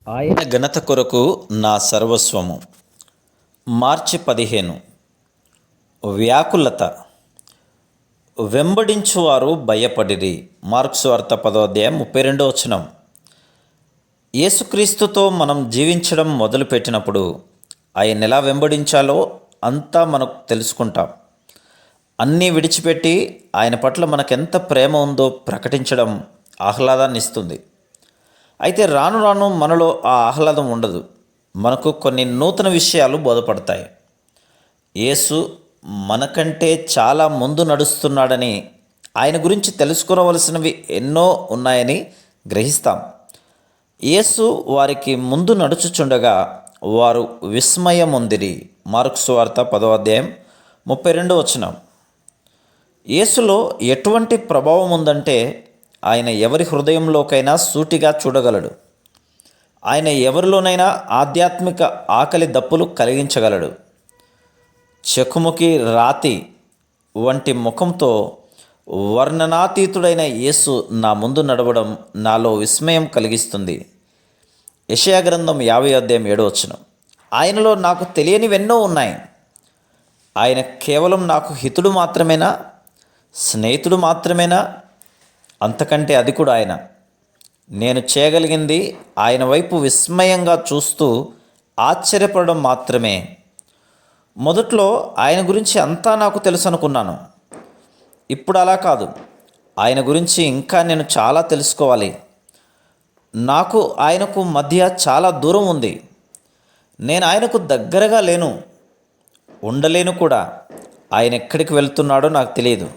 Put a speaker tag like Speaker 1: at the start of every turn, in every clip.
Speaker 1: ఆయన ఘనత కొరకు నా సర్వస్వము. మార్చి 15. వ్యాకులత. వెంబడించువారు భయపడిరి. మార్క్సు వార్త 10:32. యేసుక్రీస్తుతో మనం జీవించడం మొదలుపెట్టినప్పుడు ఆయన ఎలా వెంబడించాలో అంతా మనకు తెలుసుకుంటాం. అన్నీ విడిచిపెట్టి ఆయన పట్ల మనకెంత ప్రేమ ఉందో ప్రకటించడం ఆహ్లాదాన్ని ఇస్తుంది. అయితే రాను రాను మనలో ఆ ఆహ్లాదం ఉండదు. మనకు కొన్ని నూతన విషయాలు బోధపడతాయి. యేసు మనకంటే చాలా ముందు నడుస్తున్నాడని, ఆయన గురించి తెలుసుకోవలసినవి ఎన్నో ఉన్నాయని గ్రహిస్తాం. యేసు వారికి ముందు నడుచుచుండగా వారు విస్మయముందిరి. మార్క్సు వార్త 10:32. యేసులో ఎటువంటి ప్రభావం ఉందంటే, ఆయన ఎవరి హృదయంలోకైనా సూటిగా చూడగలడు. ఆయన ఎవరిలోనైనా ఆధ్యాత్మిక ఆకలి దప్పులు కలిగించగలడు. చెకుముకి రాతి వంటి ముఖంతో వర్ణనాతీతుడైన యేసు నా ముందు నడవడం నాలో విస్మయం కలిగిస్తుంది. యెషయా గ్రంథం 50:7. ఆయనలో నాకు తెలియనివెన్నో ఉన్నాయి. ఆయన కేవలం నాకు హితుడు మాత్రమేనా? స్నేహితుడు మాత్రమేనా? అంతకంటే అధికుడు ఆయన. నేను చేయగలిగింది ఆయన వైపు విస్మయంగా చూస్తూ ఆశ్చర్యపడడం మాత్రమే. మొదట్లో ఆయన గురించి అంతా నాకు తెలుసు అనుకున్నాను. ఇప్పుడు అలా కాదు. ఆయన గురించి ఇంకా నేను చాలా తెలుసుకోవాలి. నాకు ఆయనకు మధ్య చాలా దూరం ఉంది. నేను ఆయనకు దగ్గరగా లేను, ఉండలేను కూడా. ఆయన ఎక్కడికి వెళ్తున్నాడో నాకు తెలియదు.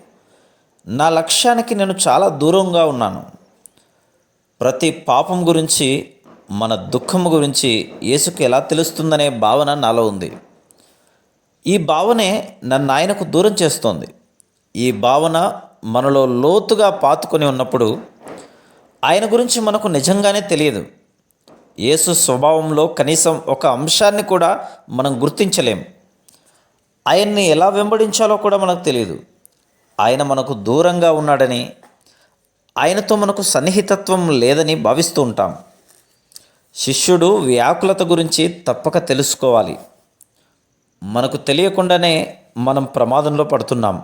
Speaker 1: నా లక్ష్యానికి నేను చాలా దూరంగా ఉన్నాను. ప్రతి పాపం గురించి, మన దుఃఖం గురించి యేసుకు ఎలా తెలుస్తుందనే భావన నాలో ఉంది. ఈ భావనే నన్ను ఆయనకు దూరం చేస్తోంది. ఈ భావన మనలో లోతుగా పాతుకొని ఉన్నప్పుడు ఆయన గురించి మనకు నిజంగానే తెలియదు. యేసు స్వభావంలో కనీసం ఒక అంశాన్ని కూడా మనం గుర్తించలేం. ఆయన్ని ఎలా వెంబడించాలో కూడా మనకు తెలియదు. ఆయన మనకు దూరంగా ఉన్నాడని, ఆయనతో మనకు సన్నిహితత్వం లేదని భావిస్తూ ఉంటాం. శిష్యుడు వ్యాకులత గురించి తప్పక తెలుసుకోవాలి. మనకు తెలియకుండానే మనం ప్రమాదంలో పడుతున్నాం.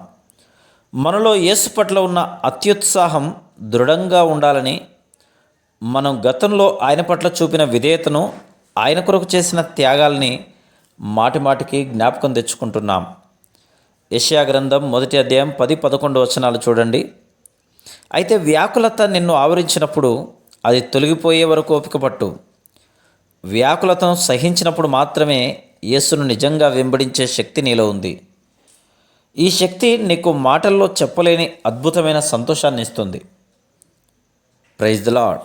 Speaker 1: మనలో యేసు పట్ల ఉన్న అత్యుత్సాహం దృఢంగా ఉండాలని, మనం గతంలో ఆయన పట్ల చూపిన విధేయతను, ఆయన కొరకు చేసిన త్యాగాల్ని మాటిమాటికి జ్ఞాపకం తెచ్చుకుంటున్నాం. యెషయా గ్రంథం 1:10-11 చూడండి. అయితే వ్యాకులత నిన్ను ఆవరించినప్పుడు అది తొలగిపోయే వరకు ఓపిక పట్టు. వ్యాకులతను సహించినప్పుడు మాత్రమే యేసును నిజంగా వెంబడించే శక్తి నీలో ఉంది. ఈ శక్తి నీకు మాటల్లో చెప్పలేని అద్భుతమైన సంతోషాన్ని ఇస్తుంది. Praise the lord.